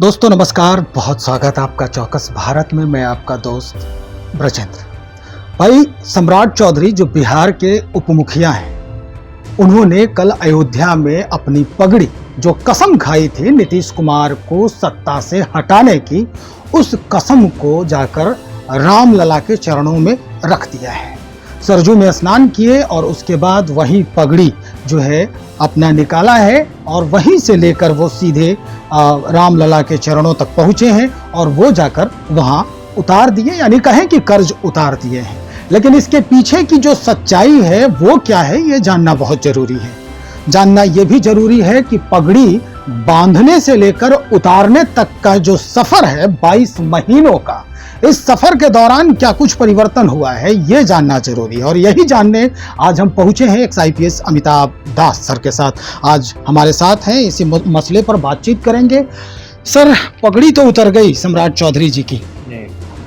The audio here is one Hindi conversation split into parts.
दोस्तों नमस्कार, बहुत स्वागत आपका चौकस भारत में। मैं आपका दोस्त ब्रजेंद्र। भाई, सम्राट चौधरी जो बिहार के उप मुखिया हैं, उन्होंने कल अयोध्या में अपनी पगड़ी जो कसम खाई थी नीतीश कुमार को सत्ता से हटाने की, उस कसम को जाकर रामलला के चरणों में रख दिया है। सरजू में स्नान किए और उसके बाद वही पगड़ी जो है अपना निकाला है और वहीं से लेकर वो सीधे रामलला के चरणों तक पहुंचे हैं और वो जाकर वहां उतार दिए, यानी कहें कि कर्ज उतार दिए हैं। लेकिन इसके पीछे की जो सच्चाई है वो क्या है, ये जानना बहुत जरूरी है। जानना ये भी जरूरी है कि पगड़ी बांधने से लेकर उतारने तक का जो सफर है 22 महीनों का, इस सफर के दौरान क्या कुछ परिवर्तन हुआ है, ये जानना जरूरी है। और यही जानने आज हम पहुंचे हैं एक्स IPS अमिताभ दास सर के साथ। आज हमारे साथ हैं, इसी मसले पर बातचीत करेंगे। सर, पगड़ी तो उतर गई सम्राट चौधरी जी की,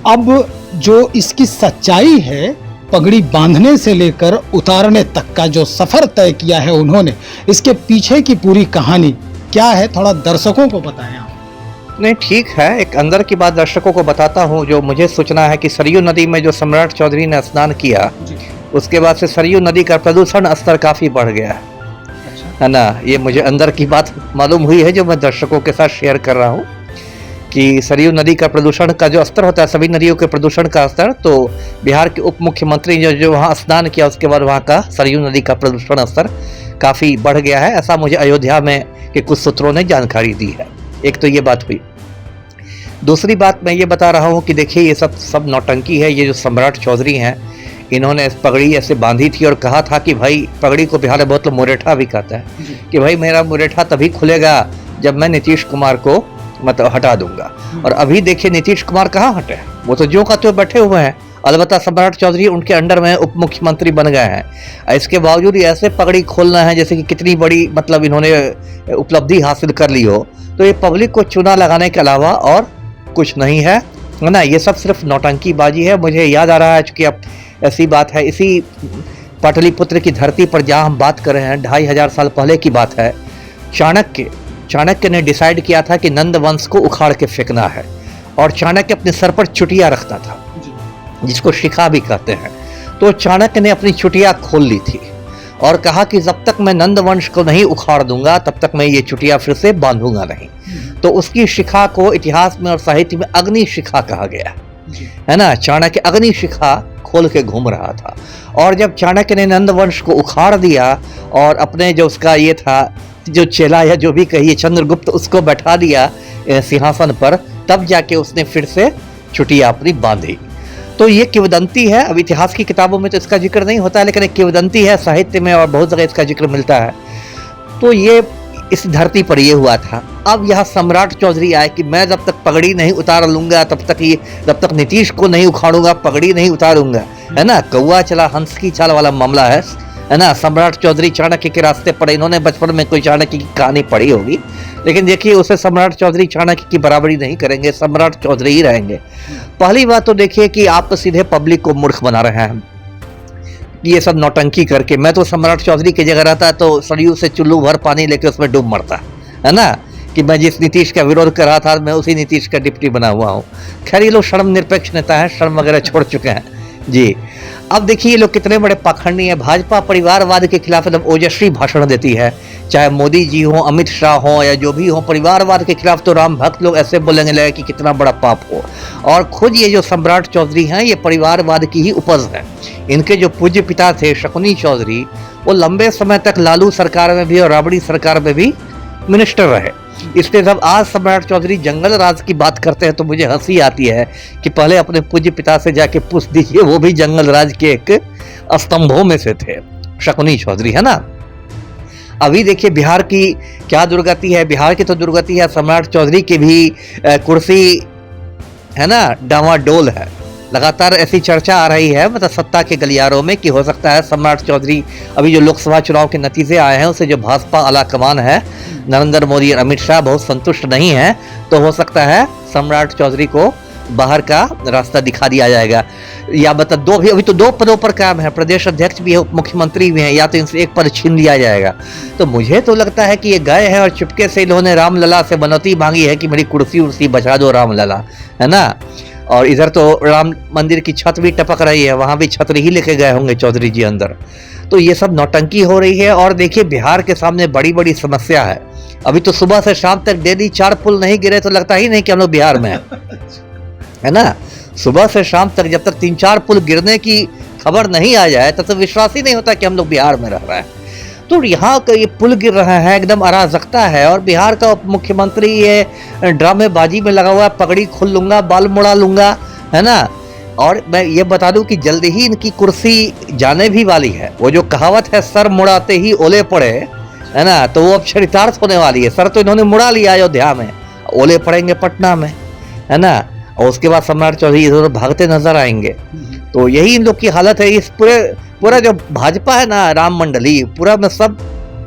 अब जो इसकी सच्चाई है, पगड़ी बांधने से लेकर उतारने तक का जो सफर तय किया है उन्होंने, इसके पीछे की पूरी कहानी क्या है, थोड़ा दर्शकों को बताएं आप। नहीं, ठीक है, एक अंदर की बात दर्शकों को बताता हूँ। जो मुझे सूचना है कि सरयू नदी में जो सम्राट चौधरी ने स्नान किया, उसके बाद से सरयू नदी का प्रदूषण स्तर काफ़ी बढ़ गया है ना। ये मुझे अंदर की बात मालूम हुई है जो मैं दर्शकों के साथ शेयर कर रहा हूँ कि सरयू नदी का प्रदूषण का जो स्तर होता है, सभी नदियों के प्रदूषण का स्तर, तो बिहार के उप मुख्यमंत्री जो वहाँ स्नान किया उसके बाद वहाँ का सरयू नदी का प्रदूषण स्तर काफ़ी बढ़ गया है, ऐसा मुझे अयोध्या में के कुछ सूत्रों ने जानकारी दी है। एक तो ये बात हुई। दूसरी बात मैं ये बता रहा हूँ कि देखिए, ये सब नौटंकी है। ये जो सम्राट चौधरी हैं, इन्होंने पगड़ी ऐसे बांधी थी और कहा था कि भाई, पगड़ी को बिहार में बहुत लोग मुरेठा भी कहता है कि भाई मेरा मुरेठा तभी खुलेगा जब मैं नीतीश कुमार को मतलब हटा दूंगा। और अभी देखिए नीतीश कुमार कहाँ हटे, वो तो जो का त्यों बैठे हुए हैं। अलबत्ता सम्राट चौधरी उनके अंडर में उप मुख्यमंत्री बन गए हैं। इसके बावजूद ऐसे पगड़ी खोलना है जैसे कि कितनी बड़ी मतलब इन्होंने उपलब्धि हासिल कर ली हो। तो ये पब्लिक को चूना लगाने के अलावा और कुछ नहीं है ना। ये सब सिर्फ नौटंकी बाजी है। मुझे याद आ रहा है कि अब ऐसी बात है, इसी पाटलिपुत्र की धरती पर जहाँ हम बात कर रहे हैं, 2500 साल पहले की बात है। चाणक्य ने डिसाइड किया था कि नंद वंश को उखाड़ के फेंकना है, और चाणक्य अपने सर पर चुटिया रखता था, जिसको शिखा भी कहते हैं। तो चाणक्य ने अपनी चुटिया खोल ली थी और कहा कि जब तक मैं नंद वंश को नहीं उखाड़ दूंगा तब तक मैं ये चुटिया फिर से बांधूंगा नहीं। तो उसकी शिखा को इतिहास में और साहित्य में अग्नि शिखा कहा गया है ना। चाणक्य अग्नि शिखा खोल के घूम रहा था, और जब चाणक्य ने नंद वंश को उखाड़ दिया और अपने जो उसका ये था जो चेला या जो भी कहिए चंद्रगुप्त, उसको बैठा दिया सिंहासन पर, तब जाके उसने फिर से चुटिया अपनी बांधी। तो ये किंवदंती है। अब इतिहास की किताबों में तो इसका जिक्र नहीं होता है, लेकिन एक किंवदंती है, साहित्य में और बहुत जगह इसका जिक्र मिलता है। तो ये इस धरती पर ये हुआ था। अब यह सम्राट चौधरी आए कि मैं जब तक पगड़ी नहीं उतार लूंगा जब तक नीतीश को नहीं उखाड़ूंगा, पगड़ी नहीं उतारूंगा, है ना। कौआ चला हंस की चाल वाला मामला है ना। सम्राट चौधरी चाणक्य के रास्ते पर, इन्होंने बचपन में कोई चाणक्य की कहानी पढ़ी होगी, लेकिन देखिए उसे सम्राट चौधरी चाणक्य की बराबरी नहीं करेंगे, सम्राट चौधरी ही रहेंगे। पहली बात तो देखिए कि आप तो सीधे पब्लिक को मूर्ख बना रहे हैं ये सब नौटंकी करके। मैं तो सम्राट चौधरी की जगह रहता तो सरयू से चुल्लू भर पानी लेके उसमें डूब मरता, है ना, कि मैं जिस नीतीश का विरोध कर रहा था मैं उसी नीतीश का डिप्टी बना हुआ हूँ। खैर, ये लोग शर्म निरपेक्ष नेता है, शर्म वगैरह छोड़ चुके हैं जी। अब देखिए ये लोग कितने बड़े पाखंडी हैं। भाजपा परिवारवाद के खिलाफ एकदम ओजस्वी भाषण देती है, चाहे मोदी जी हो, अमित शाह हो या जो भी हो। परिवारवाद के खिलाफ तो राम भक्त लोग ऐसे बोलेंगे लगे कि कितना बड़ा पाप हो। और खुद ये जो सम्राट चौधरी हैं, ये परिवारवाद की ही उपज है। इनके जो पूज्य पिता थे शकुनी चौधरी, वो लंबे समय तक लालू सरकार में भी और राबड़ी सरकार में भी मिनिस्टर रहे। इसलिए जब आज सम्राट चौधरी जंगल राज की बात करते हैं तो मुझे हंसी आती है कि पहले अपने पूज्य पिता से जाके पूछ दीजिए, वो भी जंगल राज के एक स्तंभों में से थे, शकुनी चौधरी, है ना। अभी देखिए बिहार की क्या दुर्गति है। बिहार की तो दुर्गति है, सम्राट चौधरी की भी कुर्सी है ना डामाडोल है। लगातार ऐसी चर्चा आ रही है मतलब सत्ता के गलियारों में कि हो सकता है सम्राट चौधरी, अभी जो लोकसभा चुनाव के नतीजे आए हैं उससे जो भाजपा आलाकमान है, नरेंद्र मोदी और अमित शाह बहुत संतुष्ट नहीं है, तो हो सकता है सम्राट चौधरी को बाहर का रास्ता दिखा दिया जाएगा। या मतलब दो भी, अभी तो 2 पदों पर काम है, प्रदेश अध्यक्ष भी है, उप मुख्यमंत्री भी हैं, या तो इनसे एक पद छीन लिया जाएगा। तो मुझे तो लगता है कि ये गए हैं और चुपके से इन्होंने रामलला से मनौती मांगी है कि मेरी कुर्सी उर्सी बचा दो रामलला, है ना। और इधर तो राम मंदिर की छत भी टपक रही है, वहाँ भी छतरी ही लेके गए होंगे चौधरी जी अंदर। तो ये सब नौटंकी हो रही है। और देखिए बिहार के सामने बड़ी बड़ी समस्या है। अभी तो सुबह से शाम तक डेली 4 पुल नहीं गिरे तो लगता ही नहीं कि हम लोग बिहार में हैं, है ना। सुबह से शाम तक जब तक 3-4 पुल गिरने की खबर नहीं आ जाए तब तक विश्वास ही नहीं होता कि हम लोग बिहार में रह रहे हैं। तो यहाँ का ये पुल गिर रहा है, एकदम अराजकता है। और बिहार का उप मुख्यमंत्री ये ड्रामेबाजी में लगा हुआ है, पगड़ी खोल लूंगा, बाल मुड़ा लूंगा, है ना। और मैं ये बता दूं कि जल्दी ही इनकी कुर्सी जाने भी वाली है। वो जो कहावत है सर मुड़ाते ही ओले पड़े, है ना, तो वो अब चरितार्थ होने वाली है। सर तो इन्होंने मुड़ा लिया अयोध्या में, ओले पड़ेंगे पटना में, है ना। और उसके बाद सम्राट चौधरी इधर भागते नजर आएंगे। तो यही इन लोग की हालत है। इस पूरा जो भाजपा है ना, राम मंडली, पूरा में सब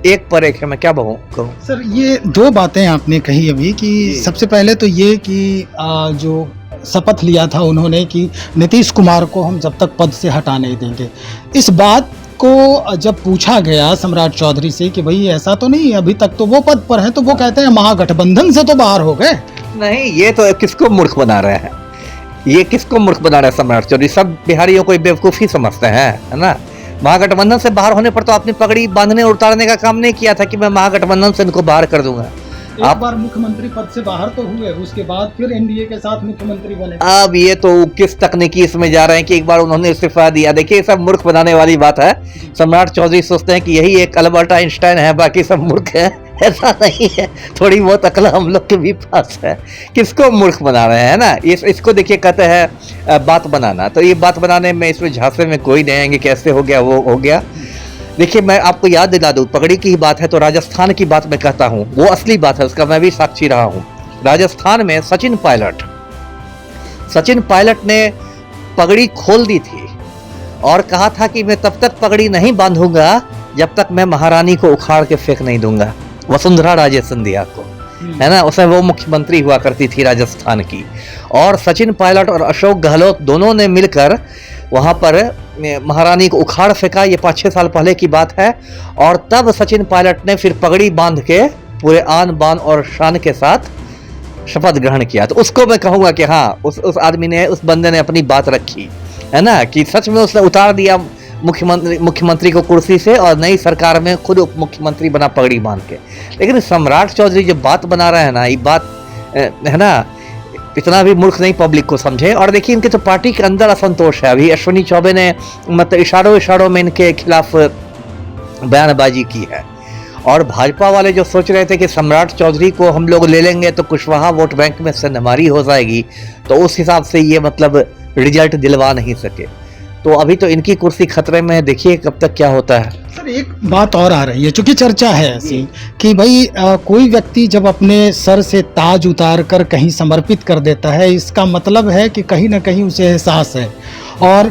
एक पर एक है। मैं क्या कहूँ सर, ये 2 बातें आपने कही अभी कि सबसे पहले तो ये कि जो शपथ लिया था उन्होंने कि नीतीश कुमार को हम जब तक पद से हटा नहीं देंगे। इस बात को जब पूछा गया सम्राट चौधरी से कि भाई ऐसा तो नहीं, अभी तक तो वो पद पर हैं, तो वो कहते हैं महागठबंधन से तो बाहर हो गए। नहीं, ये तो किसको मूर्ख बना रहे हैं, ये किसको मूर्ख बना रहे हैं सम्राट चौधरी। सब बिहारियों को बेवकूफ़ी समझते हैं, है ना। महागठबंधन से बाहर होने पर तो आपने पगड़ी बांधने और उतारने का काम नहीं किया था कि मैं महागठबंधन से इनको बाहर कर दूंगा। एक बार मुख्यमंत्री पद से बाहर तो हुए, उसके बाद फिर एनडीए के साथ मुख्यमंत्री बने। अब ये तो किस तकनीकी इसमें जा रहे हैं कि एक बार उन्होंने इस्तीफा दिया। देखिए सब मूर्ख बनाने वाली बात है। सम्राट चौधरी सोचते हैं कि यही एक अल्बर्ट आइंस्टाइन है, बाकी सब मूर्ख है। ऐसा नहीं है, थोड़ी बहुत अकल हम लोग के भी पास है। किसको मूर्ख बना रहे हैं ना, इसको देखिए कहते हैं बात बनाना। तो ये बात बनाने में, इसमें झांसे में कोई नहीं आएंगे, कैसे हो गया वो हो गया। देखिए मैं आपको याद दिला दूं, पगड़ी की ही बात है तो राजस्थान की बात मैं कहता हूं, वो असली बात है, उसका मैं भी साक्षी रहा हूं। राजस्थान में सचिन पायलट ने पगड़ी खोल दी थी और कहा था कि मैं तब तक पगड़ी नहीं बांधूंगा जब तक मैं महारानी को उखाड़ के फेंक नहीं दूंगा, वसुंधरा राजे सिंधिया को, है ना। उसमें वो मुख्यमंत्री हुआ करती थी राजस्थान की। और सचिन पायलट और अशोक गहलोत दोनों ने मिलकर वहाँ पर महारानी को उखाड़ फेंका। ये 5-6 साल पहले की बात है। और तब सचिन पायलट ने फिर पगड़ी बांध के पूरे आन बान और शान के साथ शपथ ग्रहण किया। तो उसको मैं कहूँगा कि हाँ, उस आदमी ने, उस बंदे ने अपनी बात रखी, है ना, कि सच में उसने उतार दिया मुख्यमंत्री को कुर्सी से और नई सरकार में खुद उप मुख्यमंत्री बना पगड़ी बांध के। लेकिन सम्राट चौधरी जो बात बना रहे हैं ना, ये बात है ना, इतना भी मूर्ख नहीं पब्लिक को समझे। और देखिए इनके तो पार्टी के अंदर असंतोष है। अभी अश्विनी चौबे ने मतलब इशारों में इनके खिलाफ बयानबाजी की है। और भाजपा वाले जो सोच रहे थे कि सम्राट चौधरी को हम लोग ले लेंगे तो कुशवाहा वोट बैंक में सेंधमारी हो जाएगी, तो उस हिसाब से ये मतलब रिजल्ट दिलवा नहीं सके। तो अभी तो इनकी कुर्सी खतरे में है, देखिए कब तक क्या होता है। सर एक बात और आ रही है, चूंकि चर्चा है ऐसी कि भाई कोई व्यक्ति जब अपने सर से ताज उतार कर कहीं समर्पित कर देता है, इसका मतलब है कि कहीं ना कहीं उसे एहसास है। और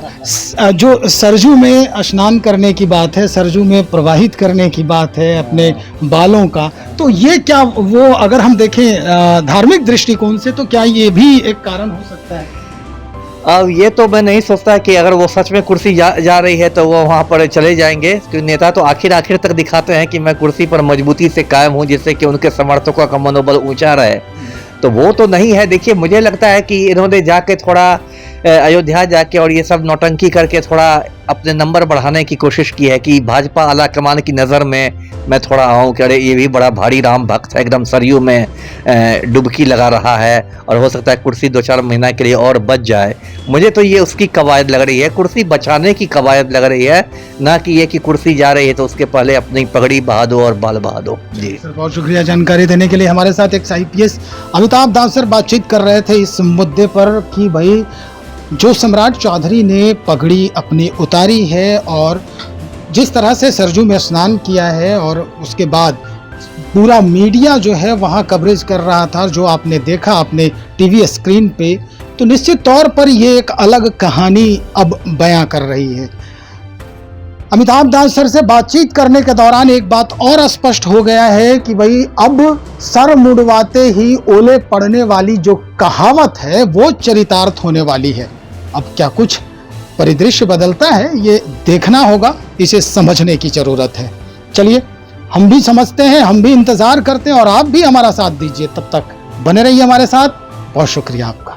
जो सरजू में स्नान करने की बात है, सरजू में प्रवाहित करने की बात है अपने बालों का, तो ये क्या, वो अगर हम देखें धार्मिक दृष्टिकोण से, तो क्या ये भी एक कारण हो सकता है? अब ये तो मैं नहीं सोचता कि अगर वो सच में कुर्सी जा रही है तो वो वहाँ पर चले जाएंगे, क्योंकि नेता तो आखिर तक दिखाते हैं कि मैं कुर्सी पर मजबूती से कायम हूँ, जिससे कि उनके समर्थकों का मनोबल ऊंचा रहे। तो वो तो नहीं है। देखिए मुझे लगता है कि इन्होंने जाके थोड़ा अयोध्या जाके और ये सब नौटंकी करके थोड़ा अपने नंबर बढ़ाने की कोशिश की है कि भाजपा आला कमान की नज़र में मैं थोड़ा आऊँ कि अरे ये भी बड़ा भारी राम भक्त है, एकदम सरयू में डुबकी लगा रहा है और हो सकता है कुर्सी 2-4 महीना के लिए और बच जाए। मुझे तो ये उसकी कवायद लग रही है, कुर्सी बचाने की कवायद लग रही है, ना कि ये कि कुर्सी जा रही है तो उसके पहले अपनी पगड़ी बहा दो और बाल बहा दो। जी सर, बहुत शुक्रिया जानकारी देने के लिए। हमारे साथ एक IPS अमिताभ दास सर बातचीत कर रहे थे इस मुद्दे पर कि भाई जो सम्राट चौधरी ने पगड़ी अपनी उतारी है और जिस तरह से सरजू में स्नान किया है और उसके बाद पूरा मीडिया जो है वहाँ कवरेज कर रहा था, जो आपने देखा अपने टीवी स्क्रीन पे, तो निश्चित तौर पर ये एक अलग कहानी अब बयां कर रही है। अमिताभ दास सर से बातचीत करने के दौरान एक बात और स्पष्ट हो गया है कि भाई अब सर मुड़वाते ही ओले पड़ने वाली जो कहावत है वो चरितार्थ होने वाली है। अब क्या कुछ परिदृश्य बदलता है ये देखना होगा, इसे समझने की जरूरत है। चलिए हम भी समझते हैं, हम भी इंतजार करते हैं और आप भी हमारा साथ दीजिए। तब तक बने रहिए हमारे साथ। बहुत शुक्रिया आपका।